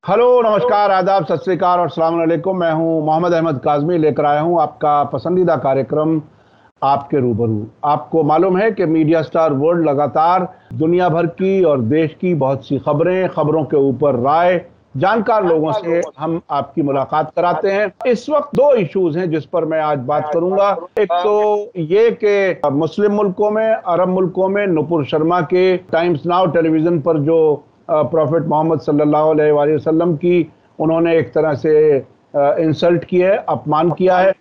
Hello, नमस्कार, आदाब, सत श्री अकाल और अस्सलाम वालेकुम। मैं हूं मोहम्मद अहमद काज़मी, लेकर आया हूं आपका पसंदीदा कार्यक्रम आपके रूबरू। आपको मालूम है कि मीडिया स्टार वर्ल्ड लगातार दुनिया भर की और देश की बहुत सी खबरों के ऊपर राय, जानकार लोगों से हम आपकी मुलाकात कराते हैं। इस वक्त दो इश्यूज हैं जिस पर मैं आज बात करूंगा। एक तो ये कि मुस्लिम मुल्कों में, अरब मुल्कों में नुपुर शर्मा के टाइम्स नाउ टेलीविजन पर जो प्रॉफिट मोहम्मद सल्लल्लाहु अलैहि वसल्लम की उन्होंने एक तरह से इंसल्ट किया है, अपमान किया है,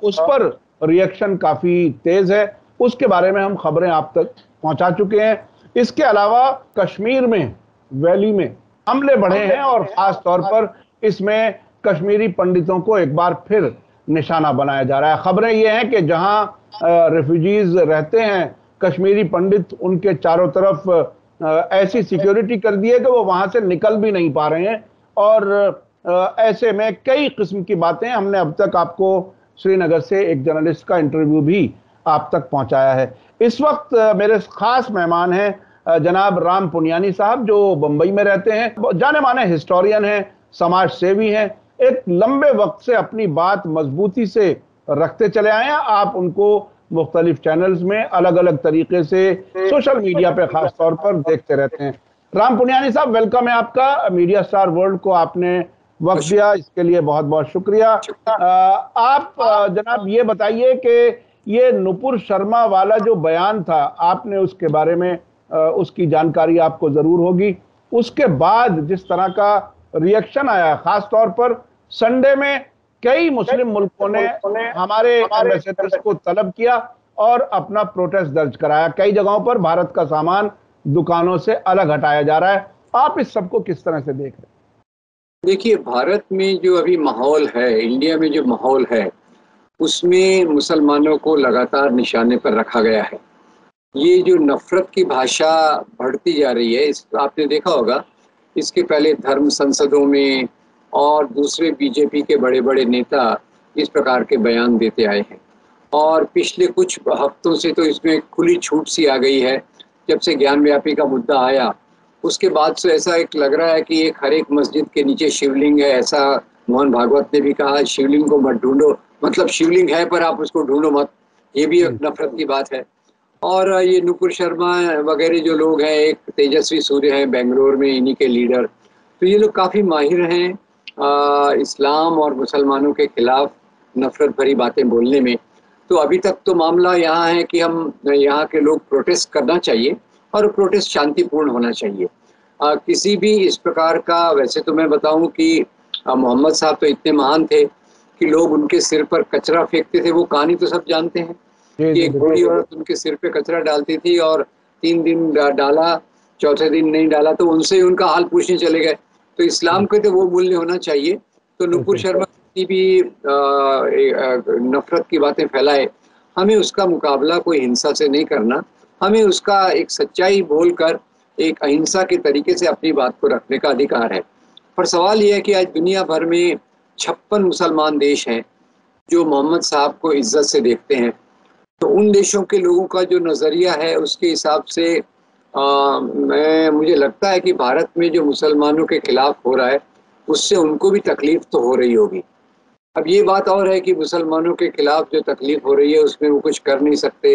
उस पर रिएक्शन काफी तेज है। उसके बारे में हम खबरें आप तक पहुंचा चुके हैं। इसके अलावा कश्मीर में, वैली में हमले बढ़े हैं और खास तौर पर इसमें कश्मीरी पंडितों को एक बार फिर निशाना बनाया जा रहा है। खबरें ये हैं कि जहां रेफ्यूजीज रहते हैं कश्मीरी पंडित, उनके चारों तरफ ऐसी सिक्योरिटी कर दी है कि वो वहां से निकल भी नहीं पा रहे हैं। और ऐसे में कई किस्म की बातें हमने अब तक आपको श्रीनगर से एक जर्नलिस्ट का इंटरव्यू भी आप तक पहुंचाया है। इस वक्त मेरे खास मेहमान हैं जनाब राम पुनियानी साहब, जो बंबई में रहते हैं, जाने माने हिस्टोरियन हैं, समाज सेवी हैं, एक लंबे वक्त से अपनी बात मजबूती से रखते चले आए हैं। आप उनको मुख्तलिफ चैनल्स में अलग अलग तरीके से सोशल मीडिया पे खास तौर पर देखते रहते हैं। राम पुनियानी साहब, वेलकम है आपका। मीडिया स्टार वर्ल्ड को आपने वक्त दिया, इसके लिए बहुत बहुत शुक्रिया। आप जनाब ये बताइए कि ये नुपुर शर्मा वाला जो बयान था, आपने उसके बारे में उसकी जानकारी आपको जरूर होगी। उसके बाद जिस तरह का रिएक्शन आया, खास तौर पर संडे में कई मुस्लिम मुल्कों ने हमारे एम्बेसडर्स को तलब किया और अपना प्रोटेस्ट दर्ज कराया। कई जगहों पर भारत का सामान दुकानों से अलग हटाया जा रहा है। आप इस सबको किस तरह से देख रहे हैं? देखिए, भारत में जो अभी माहौल है, इंडिया में जो माहौल है, उसमें मुसलमानों को लगातार निशाने पर रखा गया है। ये जो नफरत की भाषा बढ़ती जा रही है, इस आपने देखा होगा, इसके पहले धर्म संसदों में और दूसरे बीजेपी के बड़े बड़े नेता इस प्रकार के बयान देते आए हैं। और पिछले कुछ हफ्तों से तो इसमें खुली छूट सी आ गई है। जब से ज्ञान व्यापी का मुद्दा आया, उसके बाद से ऐसा एक लग रहा है कि एक हर एक मस्जिद के नीचे शिवलिंग है। ऐसा मोहन भागवत ने भी कहा, शिवलिंग को मत ढूंढो, मतलब शिवलिंग है पर आप उसको ढूंढो मत। ये भी एक नफरत की बात है। और ये नुपुर शर्मा वगैरह जो लोग हैं, एक तेजस्वी सूर्य हैं बेंगलोर में, इन्हीं के लीडर, तो ये लोग काफ़ी माहिर हैं इस्लाम और मुसलमानों के खिलाफ नफरत भरी बातें बोलने में। तो अभी तक तो मामला यहाँ है कि हम यहाँ के लोग प्रोटेस्ट करना चाहिए और प्रोटेस्ट शांतिपूर्ण होना चाहिए। किसी भी इस प्रकार का, वैसे तो मैं बताऊं कि मोहम्मद साहब तो इतने महान थे कि लोग उनके सिर पर कचरा फेंकते थे। वो कहानी तो सब जानते हैं कि एक बूढ़ी औरत उनके सिर पे कचरा डालती थी और 3 दिन डाला, चौथे दिन नहीं डाला तो उनसे ही उनका हाल पूछने चले गए। तो इस्लाम के तो वो मूल्य होना चाहिए। तो नुपुर शर्मा की भी नफरत की बातें फैलाए, हमें उसका मुकाबला कोई हिंसा से नहीं करना। हमें उसका एक सच्चाई बोलकर एक अहिंसा के तरीके से अपनी बात को रखने का अधिकार है। पर सवाल यह है कि आज दुनिया भर में 56 मुसलमान देश हैं जो मोहम्मद साहब को इज्जत से देखते हैं। तो उन देशों के लोगों का जो नज़रिया है, उसके हिसाब से मुझे लगता है कि भारत में जो मुसलमानों के खिलाफ हो रहा है, उससे उनको भी तकलीफ तो हो रही होगी। अब ये बात और है कि मुसलमानों के खिलाफ जो तकलीफ हो रही है उसमें वो कुछ कर नहीं सकते।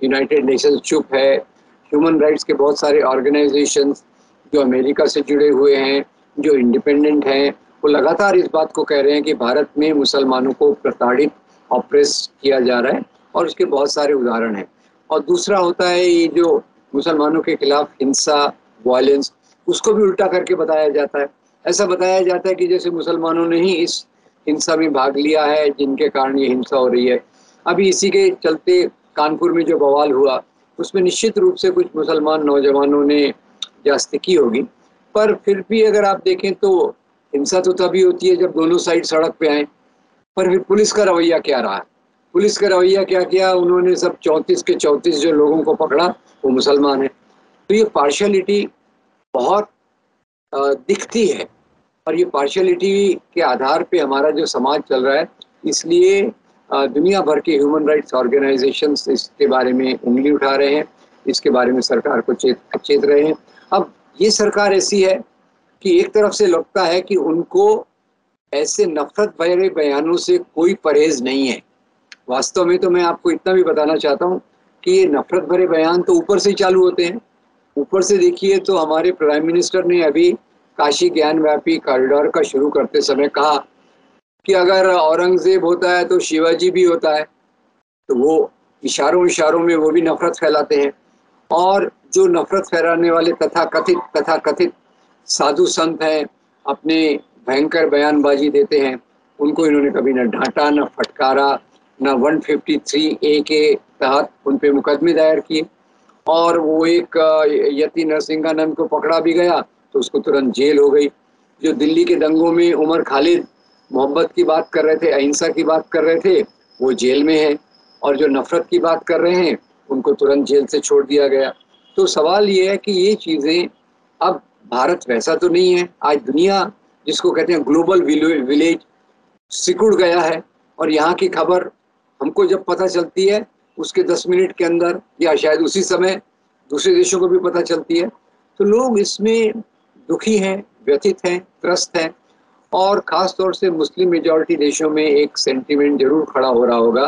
यूनाइटेड नेशंस चुप है। ह्यूमन राइट्स के बहुत सारे ऑर्गेनाइजेशंस जो अमेरिका से जुड़े हुए हैं, जो इंडिपेंडेंट हैं, वो लगातार इस बात को कह रहे हैं कि भारत में मुसलमानों को प्रताड़ित, ऑप्रेस किया जा रहा है, और उसके बहुत सारे उदाहरण हैं। और दूसरा होता है ये जो मुसलमानों के खिलाफ हिंसा, वायलेंस, उसको भी उल्टा करके बताया जाता है। ऐसा बताया जाता है कि जैसे मुसलमानों ने ही इस हिंसा में भाग लिया है जिनके कारण ये हिंसा हो रही है। अभी इसी के चलते कानपुर में जो बवाल हुआ, उसमें निश्चित रूप से कुछ मुसलमान नौजवानों ने जास्ती की होगी। पर फिर भी अगर आप देखें तो हिंसा तो तभी होती है जब दोनों साइड सड़क पे आए। पर फिर पुलिस का रवैया क्या रहा? पुलिस का रवैया क्या किया? उन्होंने सब 34 के 34 जो लोगों को पकड़ा वो मुसलमान है। तो ये पार्शियलिटी बहुत दिखती है, और ये पार्शियलिटी के आधार पे हमारा जो समाज चल रहा है। इसलिए दुनिया भर के ह्यूमन राइट्स ऑर्गेनाइजेशंस इसके बारे में उंगली उठा रहे हैं, इसके बारे में सरकार को चेत रहे हैं। अब ये सरकार ऐसी है कि एक तरफ से लगता है कि उनको ऐसे नफरत भरे बयानों से कोई परहेज नहीं है। वास्तव में तो मैं आपको इतना भी बताना चाहता हूँ कि ये नफरत भरे बयान तो ऊपर से ही चालू होते हैं। ऊपर से देखिए तो हमारे प्राइम मिनिस्टर ने अभी काशी ज्ञान व्यापी कॉरिडोर का शुरू करते समय कहा कि अगर औरंगजेब होता है तो शिवाजी भी होता है। तो वो इशारों इशारों में वो भी नफरत फैलाते हैं। और जो नफरत फैलाने वाले तथाकथित साधु संत हैं, अपने भयंकर बयानबाजी देते हैं, उनको इन्होंने कभी न डांटा, न फटकारा, न 153A के तहत उन पे मुकदमे दायर किए। और वो एक यति नरसिंहानंद को पकड़ा भी गया तो उसको तुरंत जेल हो गई। जो दिल्ली के दंगों में उमर खालिद मोहब्बत की बात कर रहे थे, अहिंसा की बात कर रहे थे, वो जेल में है। और जो नफरत की बात कर रहे हैं उनको तुरंत जेल से छोड़ दिया गया। तो सवाल ये है कि ये चीज़ें, अब भारत वैसा तो नहीं है। आज दुनिया जिसको कहते हैं ग्लोबल विलेज सिकुड़ गया है। और यहाँ की खबर हमको जब पता चलती है उसके 10 मिनट के अंदर या शायद उसी समय दूसरे देशों को भी पता चलती है। तो लोग इसमें दुखी हैं, व्यथित हैं, त्रस्त हैं। और ख़ास तौर से मुस्लिम मेजॉरिटी देशों में एक सेंटिमेंट जरूर खड़ा हो रहा होगा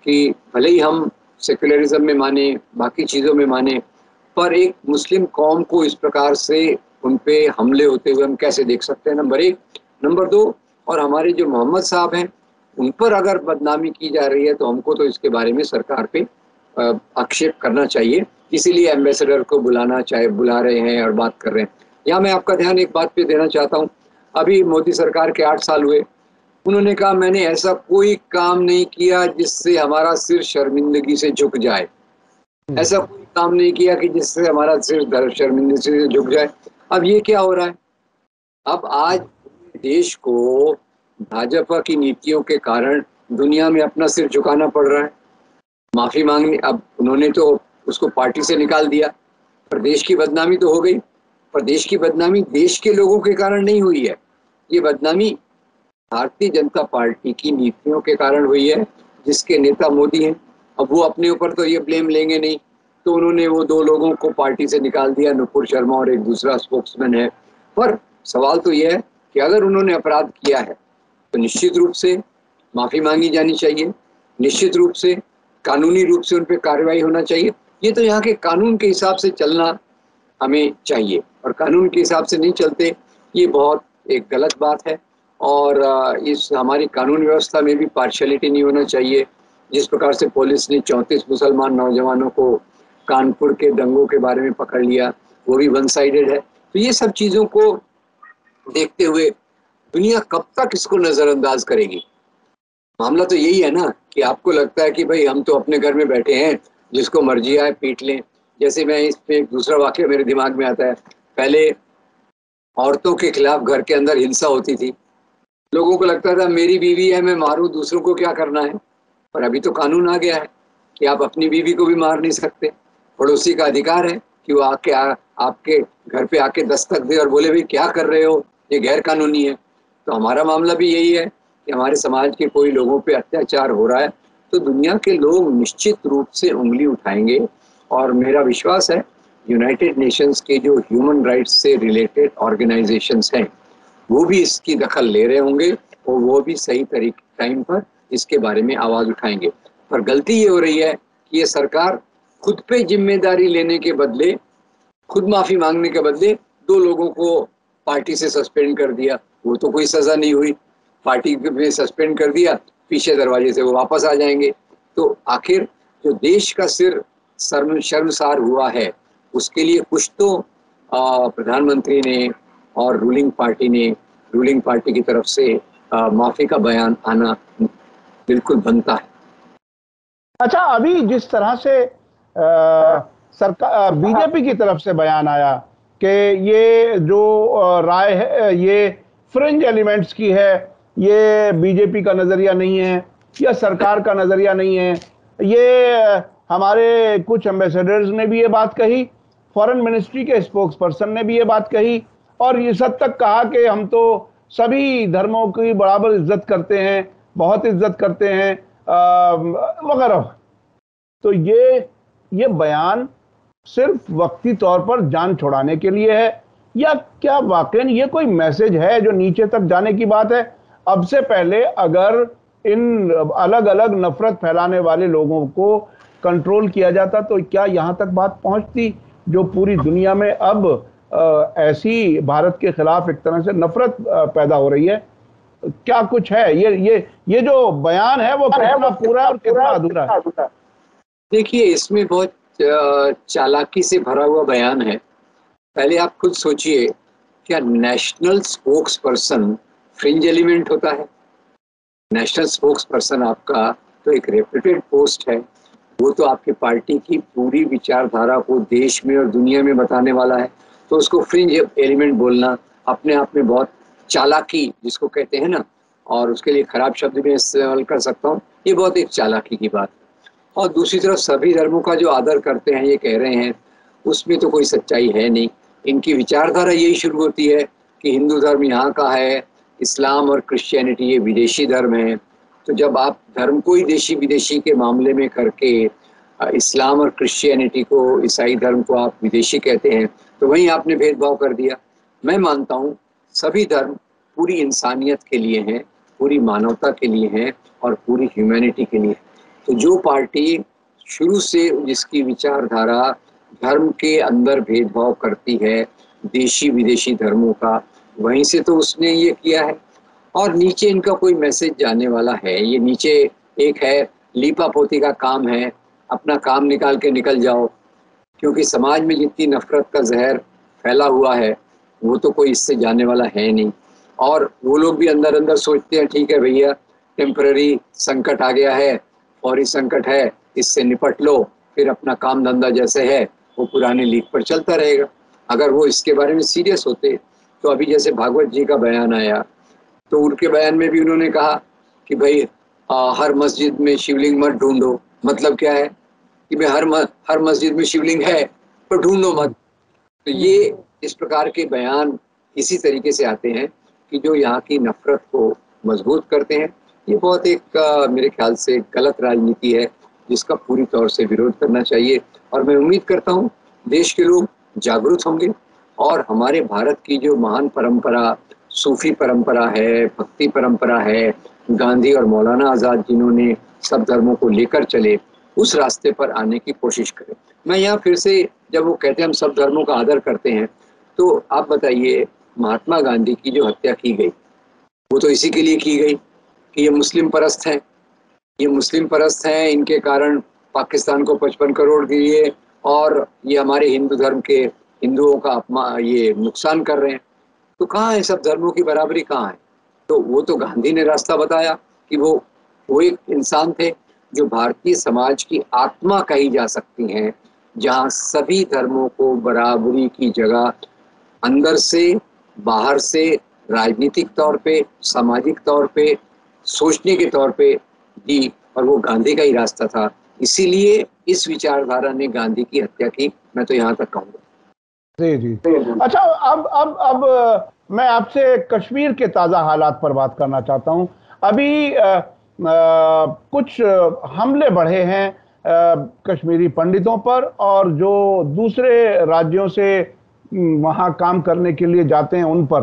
कि भले ही हम सेक्युलरिज्म में माने, बाकी चीज़ों में माने, पर एक मुस्लिम कौम को इस प्रकार से उन पे हमले होते हुए हम कैसे देख सकते हैं, नंबर एक। नंबर दो, और हमारे जो मोहम्मद साहब हैं उन पर अगर बदनामी की जा रही है तो हमको तो इसके बारे में सरकार पे आक्षेप करना चाहिए। इसीलिए एम्बेसडर को बुला रहे हैं और बात कर रहे हैं। यहाँ मैं आपका ध्यान एक बात पे देना चाहता हूँ। अभी मोदी सरकार के 8 साल हुए, उन्होंने कहा मैंने ऐसा कोई काम नहीं किया जिससे हमारा सिर शर्मिंदगी से झुक जाए। ऐसा कोई काम नहीं किया कि जिससे हमारा सिर शर्मिंदगी से झुक जाए। अब ये क्या हो रहा है? अब आज देश को भाजपा की नीतियों के कारण दुनिया में अपना सिर झुकाना पड़ रहा है, माफी मांगनी। अब उन्होंने तो उसको पार्टी से निकाल दिया, पर देश की बदनामी तो हो गई। पर देश की बदनामी देश के लोगों के कारण नहीं हुई है, ये बदनामी भारतीय जनता पार्टी की नीतियों के कारण हुई है, जिसके नेता मोदी हैं। अब वो अपने ऊपर तो ये ब्लेम लेंगे नहीं, तो उन्होंने वो 2 लोगों को पार्टी से निकाल दिया, नुपुर शर्मा और एक दूसरा स्पोक्समैन है। पर सवाल तो ये है कि अगर उन्होंने अपराध किया है तो निश्चित रूप से माफी मांगी जानी चाहिए, निश्चित रूप से कानूनी रूप से उन पर कार्रवाई होना चाहिए। ये तो यहाँ के कानून के हिसाब से चलना हमें चाहिए, और कानून के हिसाब से नहीं चलते, ये बहुत एक गलत बात है। और इस हमारी कानून व्यवस्था में भी पार्शियलिटी नहीं होना चाहिए। जिस प्रकार से पुलिस ने 34 मुसलमान नौजवानों को कानपुर के दंगों के बारे में पकड़ लिया, वो भी वन साइडेड है। तो ये सब चीज़ों को देखते हुए दुनिया कब तक इसको नज़रअंदाज करेगी? मामला तो यही है ना कि आपको लगता है कि भाई हम तो अपने घर में बैठे हैं, जिसको मर्जी आए पीट लें। जैसे मैं इस पे एक दूसरा वाक्य मेरे दिमाग में आता है। पहले औरतों के खिलाफ घर के अंदर हिंसा होती थी, लोगों को लगता था मेरी बीवी है, मैं मारूं, दूसरों को क्या करना है। पर अभी तो कानून आ गया है कि आप अपनी बीवी को भी मार नहीं सकते। पड़ोसी का अधिकार है कि वो आपके घर पे आके दस्तक दे और बोले भाई क्या कर रहे हो, ये गैर कानूनी है। तो हमारा मामला भी यही है कि हमारे समाज के कोई लोगों पे अत्याचार हो रहा है तो दुनिया के लोग निश्चित रूप से उंगली उठाएंगे। और मेरा विश्वास है यूनाइटेड नेशंस के जो ह्यूमन राइट्स से रिलेटेड ऑर्गेनाइजेशंस हैं वो भी इसकी दखल ले रहे होंगे और वो भी सही टाइम पर इसके बारे में आवाज़ उठाएंगे। पर गलती ये हो रही है कि ये सरकार खुद पे जिम्मेदारी लेने के बदले, खुद माफ़ी मांगने के बदले 2 लोगों को पार्टी से सस्पेंड कर दिया। वो तो कोई सज़ा नहीं हुई, पार्टी में सस्पेंड कर दिया, पीछे दरवाजे से वो वापस आ जाएंगे। तो आखिर जो देश का सिर शर्मसार हुआ है उसके लिए कुछ तो प्रधानमंत्री ने और रूलिंग पार्टी की तरफ से माफ़ी का बयान आना बिल्कुल बनता है। अच्छा, अभी जिस तरह से सरकार बीजेपी की तरफ से बयान आया कि ये जो राय है ये फ्रिंज एलिमेंट्स की है, ये बीजेपी का नजरिया नहीं है या सरकार का नजरिया नहीं है, ये हमारे कुछ एम्बेसडर्स ने भी ये बात कही, फॉरेन मिनिस्ट्री के स्पोक्स पर्सन ने भी ये बात कही, और ये सब तक कहा कि हम तो सभी धर्मों की बराबर इज्जत करते हैं, बहुत इज्जत करते हैं वगैरह। तो ये बयान सिर्फ वक्ती तौर पर जान छुड़ाने के लिए है या क्या वाकई ये कोई मैसेज है जो नीचे तक जाने की बात है? अब से पहले अगर इन अलग अलग नफरत फैलाने वाले लोगों को कंट्रोल किया जाता तो क्या यहां तक बात पहुंचती जो पूरी दुनिया में अब ऐसी भारत के खिलाफ एक तरह से नफरत पैदा हो रही है? क्या कुछ है ये जो बयान है वो कितना पूरा है और कितना अधूरा है? देखिए, इसमें बहुत चालाकी से भरा हुआ बयान है। पहले आप खुद सोचिए, क्या national spokes person fringe element होता है? नेशनल स्पोक्स पर्सन आपका तो एक रेप्यूटेड पोस्ट है। वो तो आपकी पार्टी की पूरी विचारधारा को देश में और दुनिया में बताने वाला है। तो उसको फ्रिंज एलिमेंट बोलना अपने आप में बहुत चालाकी जिसको कहते हैं ना, और उसके लिए खराब शब्द भी इस्तेमाल कर सकता हूँ, ये बहुत एक चालाकी की बात है। और दूसरी तरफ सभी धर्मों का जो आदर करते हैं ये कह रहे हैं, उसमें तो कोई सच्चाई है नहीं। इनकी विचारधारा यही शुरू होती है कि हिंदू धर्म यहाँ का है, इस्लाम और क्रिश्चियनिटी ये विदेशी धर्म है। तो जब आप धर्म को ही देशी विदेशी के मामले में करके इस्लाम और क्रिश्चियनिटी को, ईसाई धर्म को आप विदेशी कहते हैं, तो वहीं आपने भेदभाव कर दिया। मैं मानता हूँ सभी धर्म पूरी इंसानियत के लिए हैं, पूरी मानवता के लिए हैं और पूरी ह्यूमैनिटी के लिए। तो जो पार्टी शुरू से जिसकी विचारधारा धर्म के अंदर भेदभाव करती है, देशी विदेशी धर्मों का, वहीं से तो उसने ये किया है। और नीचे इनका कोई मैसेज जाने वाला है? ये नीचे एक है, लीपा पोती का काम है, अपना काम निकाल के निकल जाओ, क्योंकि समाज में जितनी नफरत का जहर फैला हुआ है वो तो कोई इससे जाने वाला है नहीं। और वो लोग भी अंदर अंदर सोचते हैं ठीक है भैया, टेम्पररी संकट आ गया है, फौरी संकट है, इससे निपट लो, फिर अपना काम धंधा जैसे है वो पुराने लीक पर चलता रहेगा। अगर वो इसके बारे में सीरियस होते तो अभी जैसे भागवत जी का बयान आया, तो उनके बयान में भी उन्होंने कहा कि भाई हर मस्जिद में शिवलिंग मत ढूंढो। मतलब क्या है कि भाई हर मस्जिद में शिवलिंग है पर ढूंढो मत। तो ये इस प्रकार के बयान इसी तरीके से आते हैं कि जो यहाँ की नफरत को मजबूत करते हैं। ये बहुत एक मेरे ख्याल से गलत राजनीति है जिसका पूरी तौर से विरोध करना चाहिए। और मैं उम्मीद करता हूँ देश के लोग जागरूक होंगे और हमारे भारत की जो महान परंपरा, सूफी परंपरा है, भक्ति परंपरा है, गांधी और मौलाना आज़ाद जिन्होंने सब धर्मों को लेकर चले, उस रास्ते पर आने की कोशिश करें। मैं यहाँ फिर से, जब वो कहते हैं हम सब धर्मों का आदर करते हैं, तो आप बताइए महात्मा गांधी की जो हत्या की गई वो तो इसी के लिए की गई कि ये मुस्लिम परस्त हैं, ये मुस्लिम परस्त हैं, इनके कारण पाकिस्तान को 55 करोड़ दिए और ये हमारे हिंदू धर्म के हिंदुओं का ये नुकसान कर रहे हैं। तो कहाँ है सब धर्मों की बराबरी, कहाँ है? तो वो तो गांधी ने रास्ता बताया कि वो एक इंसान थे जो भारतीय समाज की आत्मा कही जा सकती हैं, जहाँ सभी धर्मों को बराबरी की जगह अंदर से, बाहर से, राजनीतिक तौर पे, सामाजिक तौर पे, सोचने के तौर पे दी। और वो गांधी का ही रास्ता था, इसीलिए इस विचारधारा ने गांधी की हत्या की। मैं तो यहाँ तक कहूँगा। जी जी। अच्छा, अब मैं आपसे कश्मीर के ताज़ा हालात पर बात करना चाहता हूँ। अभी कुछ हमले बढ़े हैं कश्मीरी पंडितों पर, और जो दूसरे राज्यों से वहाँ काम करने के लिए जाते हैं उन पर,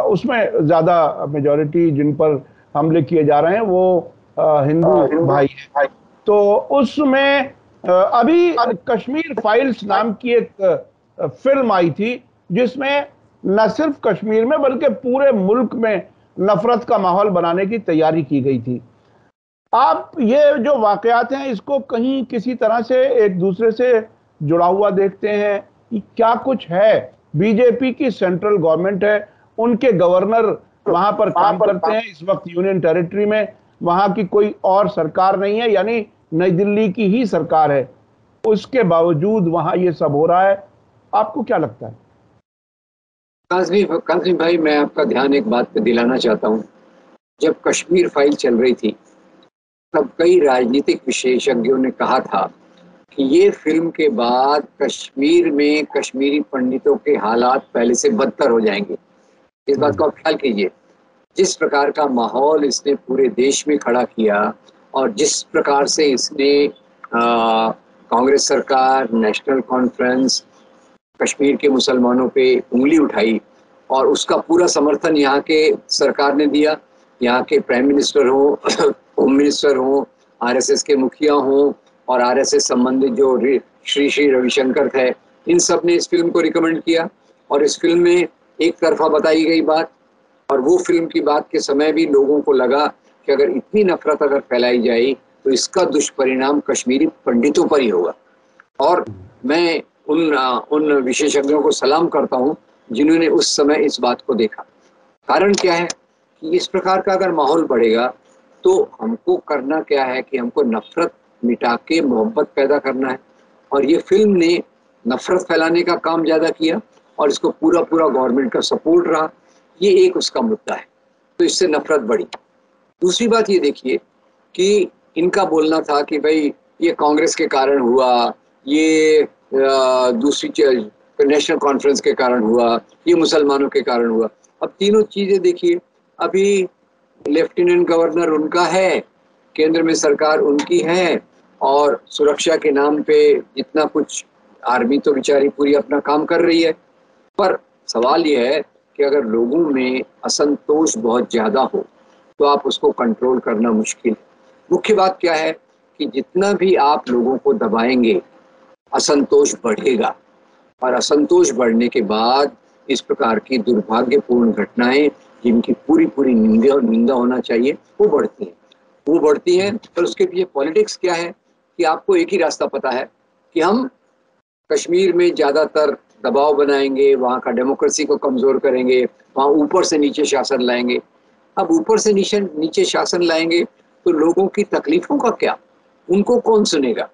उसमें ज़्यादा मेजॉरिटी जिन पर हमले किए जा रहे हैं वो हिंदू भाई हैं। तो उसमें अभी कश्मीर फाइल्स नाम की एक फिल्म आई थी जिसमें न सिर्फ कश्मीर में बल्कि पूरे मुल्क में नफरत का माहौल बनाने की तैयारी की गई थी। आप ये जो वाकयात हैं इसको कहीं किसी तरह से एक दूसरे से जुड़ा हुआ देखते हैं? कि क्या कुछ है? बीजेपी की सेंट्रल गवर्नमेंट है, उनके गवर्नर वहां पर काम करते हैं इस वक्त यूनियन टेरिटरी में, वहां की कोई और सरकार नहीं है, यानी नई दिल्ली की ही सरकार है, उसके बावजूद वहां ये सब हो रहा है। आपको क्या लगता है? काजमी भाई, मैं आपका ध्यान एक बात पे दिलाना चाहता हूँ। जब कश्मीर फाइल चल रही थी तब कई राजनीतिक विशेषज्ञों ने कहा था कि ये फिल्म के बाद कश्मीर में कश्मीरी पंडितों के हालात पहले से बदतर हो जाएंगे। इस बात को आप ख्याल कीजिए, जिस प्रकार का माहौल इसने पूरे देश में खड़ा किया और जिस प्रकार से इसने कांग्रेस सरकार, नेशनल कॉन्फ्रेंस कश्मीर के मुसलमानों पे उंगली उठाई और उसका पूरा समर्थन यहाँ के सरकार ने दिया। यहाँ के प्राइम मिनिस्टर हो, होम मिनिस्टर हो, आरएसएस के मुखिया हो और आरएसएस संबंधित जो श्री श्री रविशंकर थे, इन सब ने इस फिल्म को रिकमेंड किया। और इस फिल्म में एक तरफा बताई गई बात, और वो फिल्म की बात के समय भी लोगों को लगा कि अगर इतनी नफरत अगर फैलाई जाए तो इसका दुष्परिणाम कश्मीरी पंडितों पर ही होगा। और मैं उन विशेषज्ञों को सलाम करता हूं जिन्होंने उस समय इस बात को देखा। कारण क्या है कि इस प्रकार का अगर माहौल बढ़ेगा तो हमको करना क्या है कि हमको नफरत मिटा के मोहब्बत पैदा करना है। और ये फिल्म ने नफरत फैलाने का काम ज़्यादा किया और इसको पूरा पूरा गवर्नमेंट का सपोर्ट रहा, ये एक उसका मुद्दा है, तो इससे नफरत बढ़ी। दूसरी बात ये देखिए कि इनका बोलना था कि भाई ये कांग्रेस के कारण हुआ, ये दूसरी नेशनल कॉन्फ्रेंस के कारण हुआ, ये मुसलमानों के कारण हुआ। अब तीनों चीज़ें देखिए, अभी लेफ्टिनेंट गवर्नर उनका है, केंद्र में सरकार उनकी है, और सुरक्षा के नाम पे जितना कुछ आर्मी तो बेचारी पूरी अपना काम कर रही है। पर सवाल यह है कि अगर लोगों में असंतोष बहुत ज़्यादा हो तो आप उसको कंट्रोल करना मुश्किल है। मुख्य बात क्या है कि जितना भी आप लोगों को दबाएंगे असंतोष बढ़ेगा, और असंतोष बढ़ने के बाद इस प्रकार की दुर्भाग्यपूर्ण घटनाएं जिनकी पूरी पूरी निंदा होना चाहिए वो बढ़ती हैं। पर उसके पीछे पॉलिटिक्स क्या है कि आपको एक ही रास्ता पता है कि हम कश्मीर में ज़्यादातर दबाव बनाएंगे, वहाँ का डेमोक्रेसी को कमज़ोर करेंगे, वहाँ ऊपर से नीचे शासन लाएंगे। अब ऊपर से नीचे शासन लाएंगे तो लोगों की तकलीफ़ों का क्या, उनको कौन सुनेगा?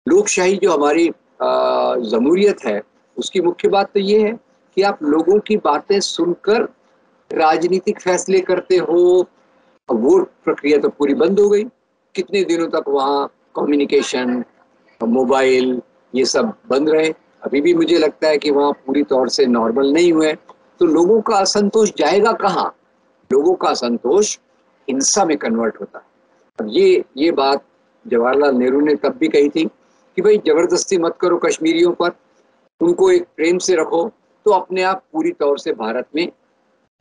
लोकशाही जो हमारी जमहूरियत है, उसकी मुख्य बात तो ये है कि आप लोगों की बातें सुनकर राजनीतिक फैसले करते हो। वो प्रक्रिया तो पूरी बंद हो गई। कितने दिनों तक वहाँ कम्युनिकेशन, मोबाइल, ये सब बंद रहे। अभी भी मुझे लगता है कि वहाँ पूरी तौर से नॉर्मल नहीं हुए। तो लोगों का असंतोष जाएगा कहाँ? लोगों का असंतोष हिंसा में कन्वर्ट होता है। अब ये बात जवाहरलाल नेहरू ने तब भी कही थी कि भाई जबरदस्ती मत करो कश्मीरियों पर, उनको एक प्रेम से रखो, तो अपने आप पूरी तौर से भारत में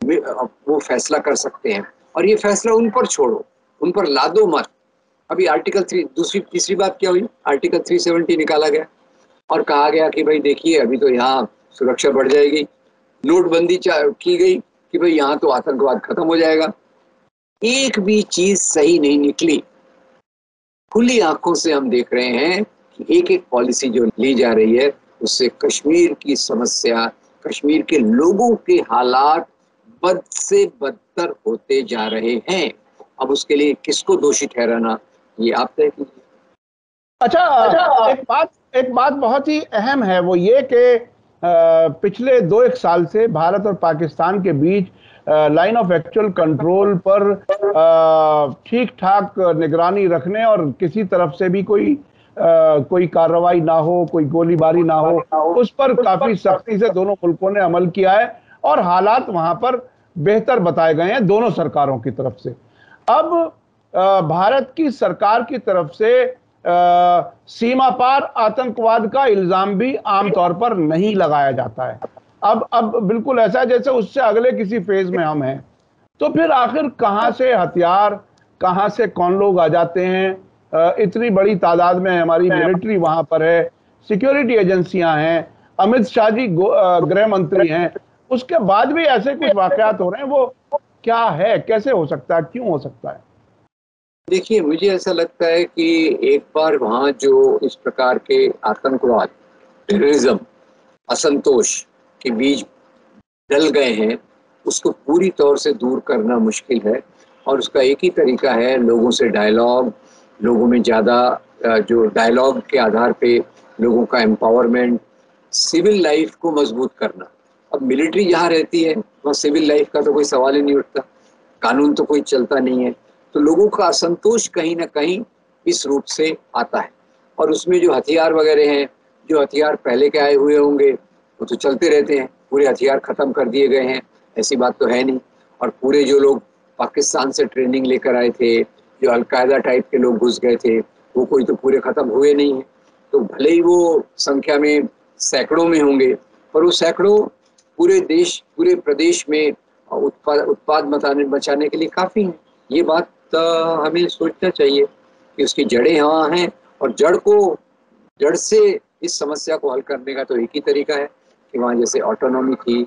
वो फैसला कर सकते हैं। और ये फैसला उन पर छोड़ो, उन पर लादो मत। अभी आर्टिकल 3, तीसरी बात क्या हुई, आर्टिकल 370 निकाला गया और कहा गया कि भाई देखिए अभी तो यहाँ सुरक्षा बढ़ जाएगी। नोटबंदी की गई कि भाई यहाँ तो आतंकवाद खत्म हो जाएगा। एक भी चीज सही नहीं निकली। खुली आंखों से हम देख रहे हैं कि एक एक पॉलिसी जो ली जा रही है उससे कश्मीर की समस्या, कश्मीर के लोगों के हालात बद से बदतर होते जा रहे हैं। अब उसके लिए किसको दोषी ठहराना, ये आप तय कीजिए। अच्छा, एक बात बहुत ही अहम है, वो ये कि पिछले 2-1 साल से भारत और पाकिस्तान के बीच लाइन ऑफ एक्चुअल कंट्रोल पर ठीक ठाक निगरानी रखने और किसी तरफ से भी कोई कार्रवाई ना हो, कोई गोलीबारी ना हो, उस पर काफी सख्ती से दोनों मुल्कों ने अमल किया है और हालात वहां पर बेहतर बताए गए हैं दोनों सरकारों की तरफ से। अब भारत की सरकार की तरफ से सीमा पार आतंकवाद का इल्जाम भी आमतौर पर नहीं लगाया जाता है। अब बिल्कुल ऐसा है जैसे उससे अगले किसी फेज में हम हैं। तो फिर आखिर कहां से हथियार, कहां से कौन लोग आ जाते हैं? इतनी बड़ी तादाद में हमारी मिलिट्री वहां पर है, सिक्योरिटी एजेंसियां हैं, अमित शाह जी गृह मंत्री हैं, उसके बाद भी ऐसे कुछ वाकयात हो रहे हैं। वो क्या है, कैसे हो सकता है, क्यों हो सकता है? देखिए, मुझे ऐसा लगता है कि एक बार वहाँ जो इस प्रकार के आतंकवाद, टेररिज्म, असंतोष के बीज डल गए हैं, उसको पूरी तौर से दूर करना मुश्किल है। और उसका एक ही तरीका है, लोगों से डायलॉग, लोगों में ज़्यादा जो डायलॉग के आधार पे लोगों का एम्पावरमेंट, सिविल लाइफ को मजबूत करना। अब मिलिट्री जहाँ रहती है वहाँ सिविल लाइफ का तो कोई सवाल ही नहीं उठता, कानून तो कोई चलता नहीं है। तो लोगों का असंतोष कहीं ना कहीं इस रूप से आता है। और उसमें जो हथियार वगैरह हैं, जो हथियार पहले के आए हुए होंगे वो तो चलते रहते हैं, पूरे हथियार ख़त्म कर दिए गए हैं ऐसी बात तो है नहीं। और पूरे जो लोग पाकिस्तान से ट्रेनिंग लेकर आए थे, जो अलकायदा टाइप के लोग घुस गए थे, वो कोई तो पूरे ख़त्म हुए नहीं हैं। तो भले ही वो संख्या में सैकड़ों में होंगे, और वो सैकड़ों पूरे प्रदेश में उत्पाद बचाने के लिए काफ़ी है। ये बात हमें सोचना चाहिए कि उसकी जड़ें यहाँ हैं, और जड़ से इस समस्या को हल करने का तो एक ही तरीका है कि वहाँ जैसे ऑटोनॉमी थी,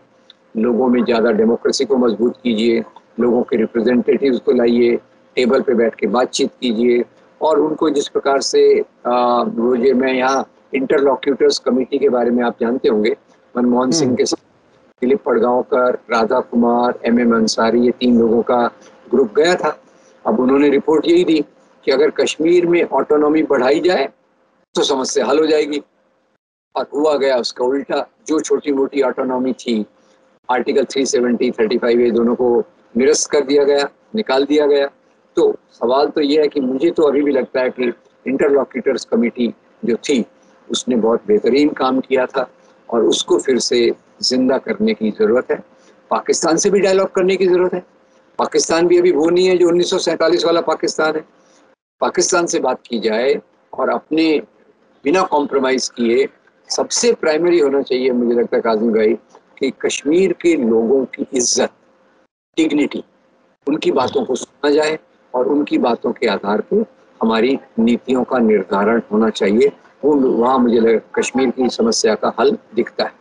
लोगों में ज़्यादा डेमोक्रेसी को मजबूत कीजिए, लोगों के रिप्रेजेंटेटिव्स को लाइए, टेबल पे बैठ के बातचीत कीजिए, और उनको जिस प्रकार से रोजे में यहाँ इंटरलॉक्यूटर्स कमेटी के बारे में आप जानते होंगे, मनमोहन सिंह के साथ दिलीप पड़गांवकर, राधा कुमार, MM अंसारी, ये 3 लोगों का ग्रुप गया था। अब उन्होंने रिपोर्ट यही दी कि अगर कश्मीर में ऑटोनॉमी बढ़ाई जाए तो समस्या हल हो जाएगी, और हुआ गया उसका उल्टा। जो छोटी मोटी ऑटोनॉमी थी, आर्टिकल 370, 35, ये दोनों को निरस्त कर दिया गया, निकाल दिया गया। तो सवाल तो ये है कि मुझे तो अभी भी लगता है कि इंटरलॉक्यूटर्स कमेटी जो थी उसने बहुत बेहतरीन काम किया था, और उसको फिर से जिंदा करने की ज़रूरत है। पाकिस्तान से भी डायलॉग करने की ज़रूरत है। पाकिस्तान भी अभी वो नहीं है जो 1947 वाला पाकिस्तान है। पाकिस्तान से बात की जाए, और अपने बिना कॉम्प्रोमाइज़ किए सबसे प्राइमरी होना चाहिए, मुझे लगता है काज़मी भाई, कि कश्मीर के लोगों की इज्जत, डिग्निटी, उनकी बातों को सुना जाए, और उनकी बातों के आधार पर हमारी नीतियों का निर्धारण होना चाहिए। वो वहाँ मुझे लगा कश्मीर की समस्या का हल दिखता है।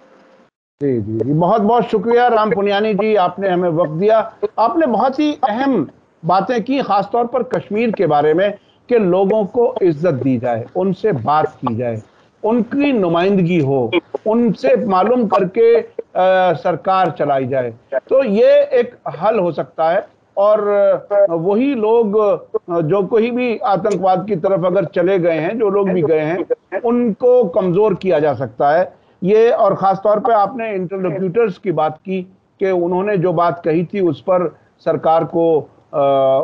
जी जी जी, बहुत बहुत शुक्रिया राम पुनियानी जी, आपने हमें वक्त दिया। आपने बहुत ही अहम बातें की, खासतौर पर कश्मीर के बारे में, कि लोगों को इज्जत दी जाए, उनसे बात की जाए, उनकी नुमाइंदगी हो, उनसे मालूम करके सरकार चलाई जाए, तो ये एक हल हो सकता है। और वही लोग जो कोई भी आतंकवाद की तरफ अगर चले गए हैं, जो लोग भी गए हैं, उनको कमजोर किया जा सकता है। ये, और ख़ास तौर पे आपने इंटरलोक्यूटर्स की बात की कि उन्होंने जो बात कही थी उस पर सरकार को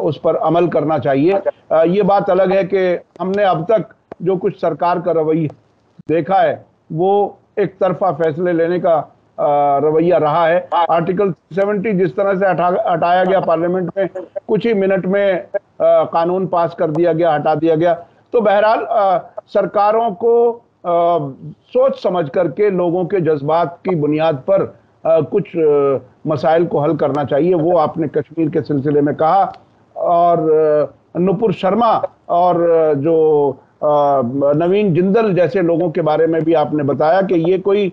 उस पर अमल करना चाहिए। ये बात अलग है कि हमने अब तक जो कुछ सरकार का रवैया देखा है वो एक तरफा फैसले लेने का रवैया रहा है। आर्टिकल 70 जिस तरह से हटाया गया पार्लियामेंट में, कुछ ही मिनट में कानून पास कर दिया गया, हटा दिया गया। तो बहरहाल सरकारों को सोच समझ करके लोगों के जज्बात की बुनियाद पर कुछ मसाइल को हल करना चाहिए। वो आपने कश्मीर के सिलसिले में कहा, और नुपुर शर्मा और जो नवीन जिंदल जैसे लोगों के बारे में भी आपने बताया कि ये कोई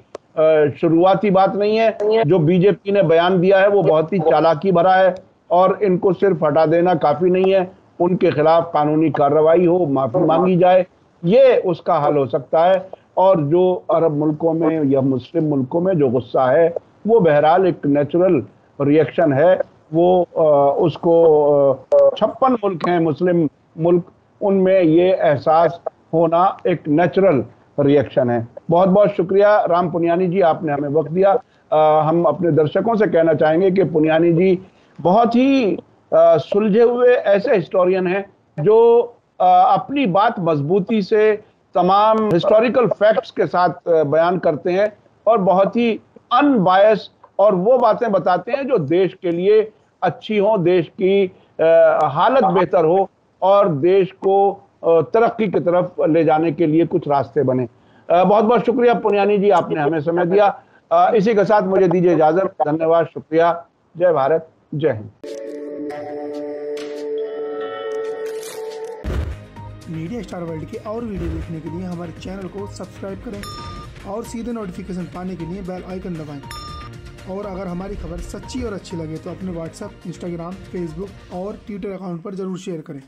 शुरुआती बात नहीं है। जो बीजेपी ने बयान दिया है वो बहुत ही चालाकी भरा है, और इनको सिर्फ हटा देना काफी नहीं है, उनके खिलाफ कानूनी कार्रवाई हो, माफी मांगी जाए, ये उसका हल हो सकता है। और जो अरब मुल्कों में या मुस्लिम मुल्कों में जो गुस्सा है वो बहरहाल एक नेचुरल रिएक्शन है। वो उसको 56 मुल्क हैं मुस्लिम मुल्क, उनमें ये एहसास होना एक नेचुरल रिएक्शन है। बहुत बहुत शुक्रिया राम पुनियानी जी, आपने हमें वक्त दिया। हम अपने दर्शकों से कहना चाहेंगे कि पुनियानी जी बहुत ही सुलझे हुए ऐसे हिस्टोरियन हैं जो अपनी बात मजबूती से तमाम हिस्टोरिकल फैक्ट्स के साथ बयान करते हैं, और बहुत ही अनबायस, और वो बातें बताते हैं जो देश के लिए अच्छी हो, देश की हालत बेहतर हो, और देश को तरक्की की तरफ ले जाने के लिए कुछ रास्ते बने। बहुत बहुत शुक्रिया पुनियानी जी, आपने हमें समय दिया। इसी के साथ मुझे दीजिए इजाजत। धन्यवाद, शुक्रिया। जय भारत, जय हिंद। मीडिया स्टार वर्ल्ड के और वीडियो देखने के लिए हमारे चैनल को सब्सक्राइब करें, और सीधे नोटिफिकेशन पाने के लिए बेल आइकन दबाएं। और अगर हमारी खबर सच्ची और अच्छी लगे तो अपने व्हाट्सएप, इंस्टाग्राम, फेसबुक और ट्विटर अकाउंट पर ज़रूर शेयर करें।